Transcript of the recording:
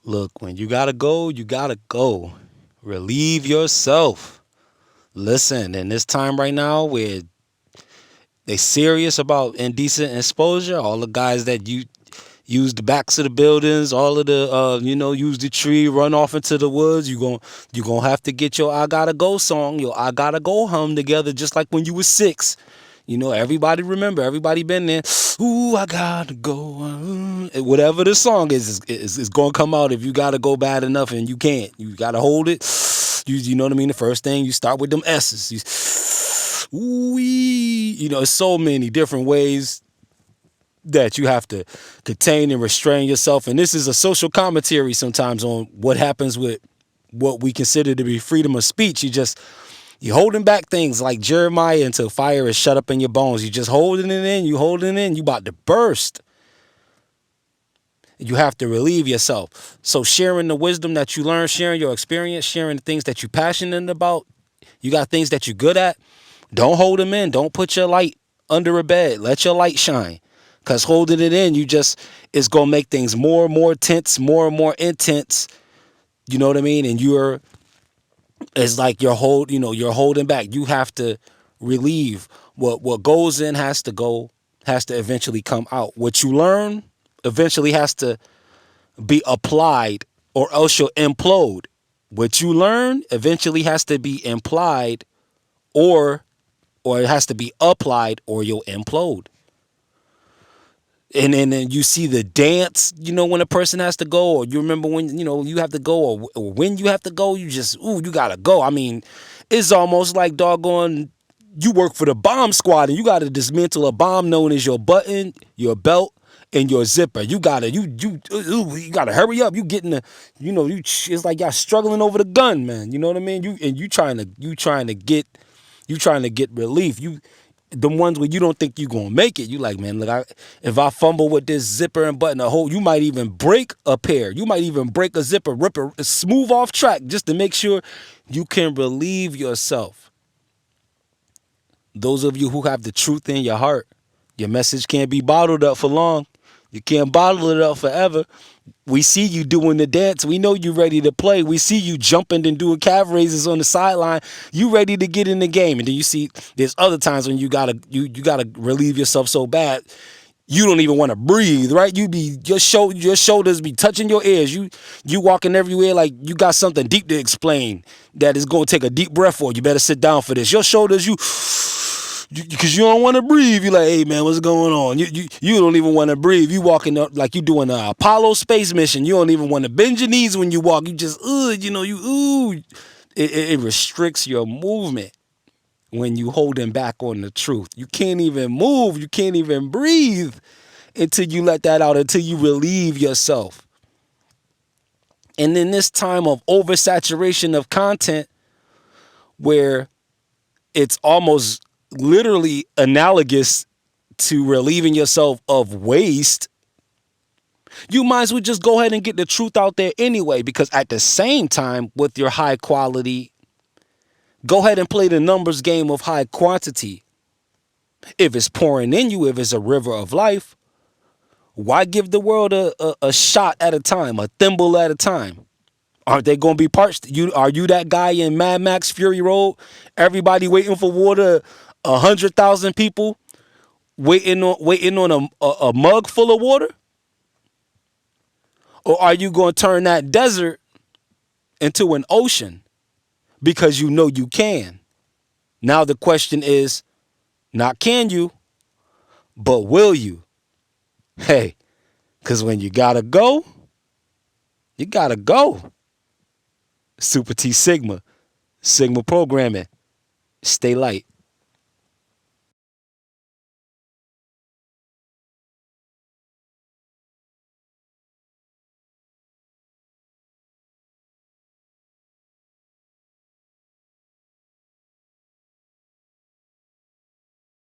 Look, when you gotta go, you gotta go. Relieve yourself. Listen, in this time right now where they serious about indecent exposure, all the guys that you use the backs of the buildings, all of the use the tree, run off into the woods, you gonna have to get your I gotta go song, your I gotta go hum together, just like when you was 6. Everybody remember, everybody been there. Ooh, I gotta go. Whatever the song is gonna come out if you gotta go bad enough and you can't. You gotta hold it. You know what I mean? The first thing you start with them S's. Ooh, it's so many different ways that you have to contain and restrain yourself. And this is a social commentary sometimes on what happens with what we consider to be freedom of speech. You holding back things like Jeremiah until fire is shut up in your bones. You just holding it in, you about to burst. You have to relieve yourself. So sharing the wisdom that you learn, sharing your experience, sharing the things that you're passionate about, you got things that you're good at, don't hold them in. Don't put your light under a bed. Let your light shine. Because holding it in, it's going to make things more and more tense, more and more intense. You know what I mean? And it's like you're holding back. You have to relieve. What goes in has to go, has to eventually come out. What you learn eventually has to be applied or else you'll implode. What you learn eventually has to be implied or it has to be applied or you'll implode. And then you see the dance, when a person has to go, or you remember when, you have to go, or when you have to go, you gotta go. I mean, it's almost like doggone, you work for the bomb squad and you gotta dismantle a bomb known as your button, your belt, and your zipper. You gotta, you gotta hurry up. You getting it's like y'all struggling over the gun, man. You know what I mean? You trying to get relief. The ones where you don't think you're gonna make it, you like, man, look, if I fumble with this zipper and button a hole, you might even break a pair. You might even break a zipper, rip it, smooth off track just to make sure you can relieve yourself. Those of you who have the truth in your heart, your message can't be bottled up for long. You can't bottle it up forever. We see you doing the dance. We know you ready to play. We see you jumping and doing calf raises on the sideline. You ready to get in the game. And then you see there's other times when you gotta relieve yourself so bad you don't even want to breathe, right? Your shoulders be touching your ears. You walking everywhere like you got something deep to explain that is gonna take a deep breath for. You better sit down for this. Your shoulders, because you don't want to breathe. You like, hey man, what's going on? You don't even want to breathe. You walking up like you doing an Apollo space mission. You don't even want to bend your knees when you walk. You just it restricts your movement when you holding back on the truth. You can't even move. You can't even breathe until you let that out, until you relieve yourself. And in this time of oversaturation of content where it's almost literally analogous to relieving yourself of waste, you might as well just go ahead and get the truth out there anyway, because at the same time, with your high quality, go ahead and play the numbers game of high quantity. If it's pouring in you, if it's a river of life, why give the world a shot at a time, a thimble at a time? Aren't they going to be parched? Are you that guy in Mad Max Fury Road? Everybody waiting for water, 100,000 people waiting on a mug full of water? Or are you going to turn that desert into an ocean because you know you can? Now the question is, not can you, but will you? Hey, because when you gotta go, you gotta go. Super T Sigma, Sigma programming. Stay light.